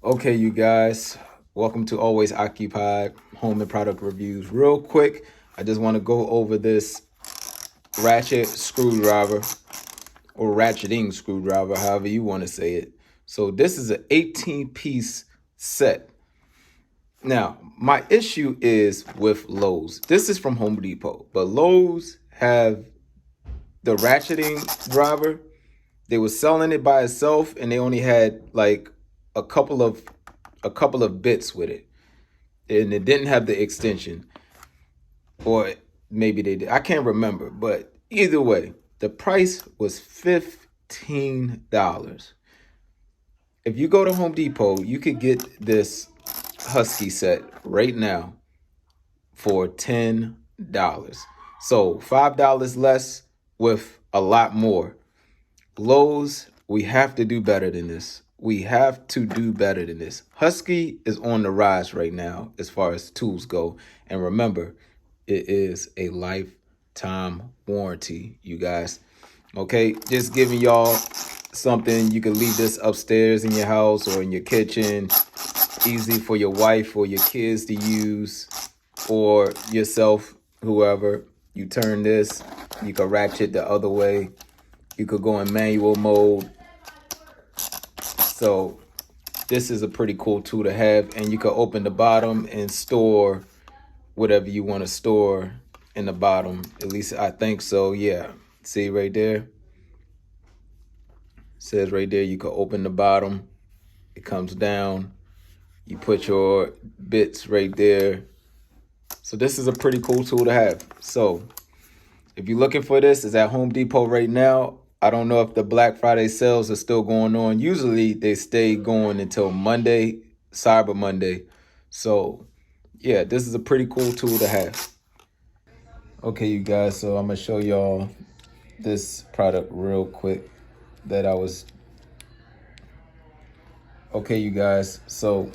Okay, you guys, welcome to Always Occupied Home and Product Reviews. Real quick, I just want to go over this ratchet screwdriver or ratcheting screwdriver, however you want to say it. So this is an 18-piece set. Now, my issue is with Lowe's. This is from Home Depot, but Lowe's have the ratcheting driver. They were selling it by itself, and they only had like a couple of bits with it, and it didn't have the extension, or maybe they did. I can't remember, but either way, the price was $15. If you go to Home Depot, you could get this Husky set right now for $10. So $5 less with a lot more. Lowe's, we have to do better than this. We have to do better than this. Husky is on the rise right now as far as tools go. And remember, it is a lifetime warranty, you guys. Okay, just giving y'all something. You can leave this upstairs in your house or in your kitchen. Easy for your wife or your kids to use, or yourself, whoever. You turn this, you can ratchet the other way. You could go in manual mode. So this is a pretty cool tool to have, and you can open the bottom and store whatever you want to store in the bottom. At least I think so. Yeah. See right there? It says right there you can open the bottom. It comes down. You put your bits right there. So this is a pretty cool tool to have. So if you're looking for this, it's at Home Depot right now. I don't know if the Black Friday sales are still going on. Usually they stay going until Monday, Cyber Monday. So yeah, this is a pretty cool tool to have. Okay, you guys, so I'm gonna show y'all this product real quick that I was. Okay, you guys, so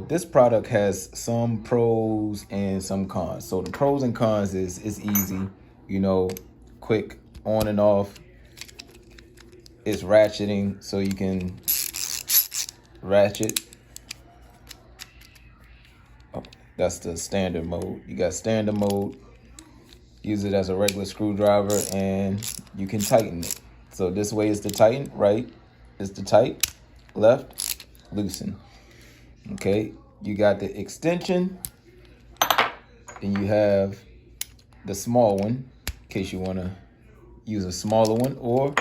this product has some pros and some cons. So the pros and cons is it's easy, quick on and off. It's ratcheting, so you can ratchet. Oh, that's the standard mode. You got standard mode. Use it as a regular screwdriver, and you can tighten it. So this way is to tighten, right is to tight, left, loosen. Okay, you got the extension, then you have the small one in case you want to use a smaller one, or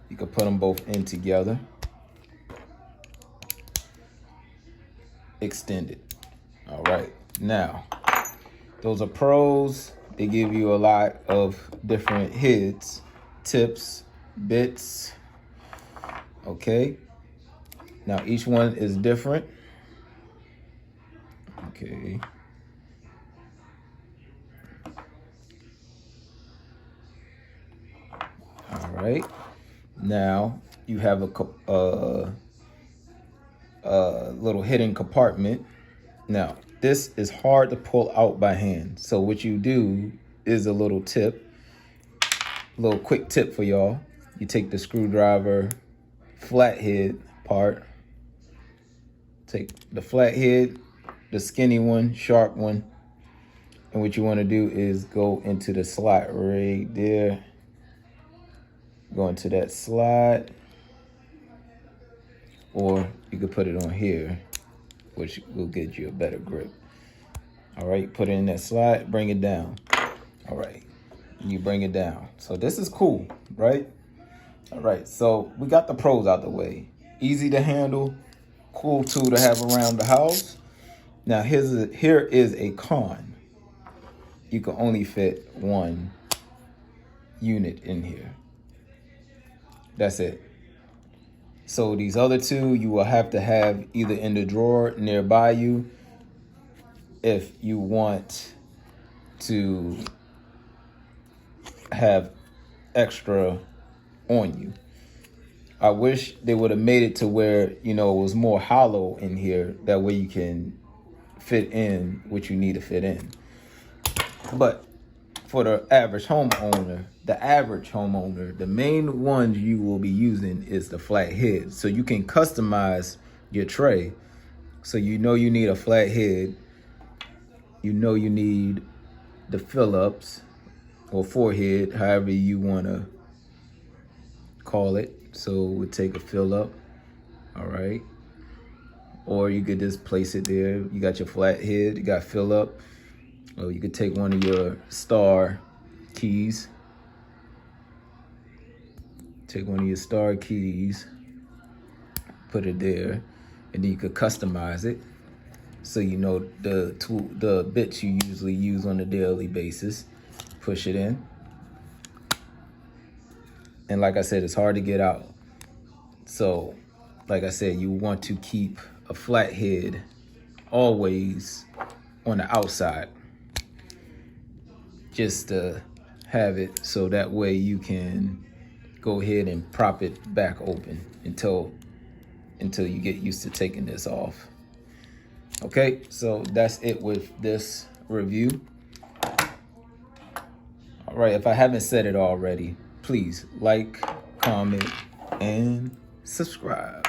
you can put them both in together. Extend it. All right, now those are pros. They give you a lot of different heads, tips, bits. Okay, now each one is different. Okay. All right. Now you have a little hidden compartment. Now this is hard to pull out by hand. So what you do is a little quick tip for y'all. You take the screwdriver flathead part. Take the flathead, the skinny one, sharp one, and what you want to do is go into the slot right there. Go into that slot, or you could put it on here, which will get you a better grip. All right, put it in that slot, bring it down. All right, you bring it down. So this is cool, right? All right, so we got the pros out the way. Easy to handle, cool tool to have around the house. Now here is a con. You can only fit one unit in here. That's it. So these other two you will have to have either in the drawer nearby you if you want to have extra on you. I wish they would have made it to where, it was more hollow in here. That way you can fit in what you need to fit in. But for the average homeowner, the main ones you will be using is the flat head. So you can customize your tray. So you know you need a flat head. You know you need the fill-ups or forehead, however you want to call it. So we'll take a fill-up, all right? Or you could just place it there. You got your flat head, you got fill-up. Or you could take one of your star keys. Take one of your star keys, put it there, and then you could customize it. So you know the bits you usually use on a daily basis. Push it in. And like I said, it's hard to get out. So, like I said, you want to keep a flat head always on the outside. Just to have it so that way you can go ahead and prop it back open until you get used to taking this off. Okay, so that's it with this review. All right, if I haven't said it already, please like, comment, and subscribe.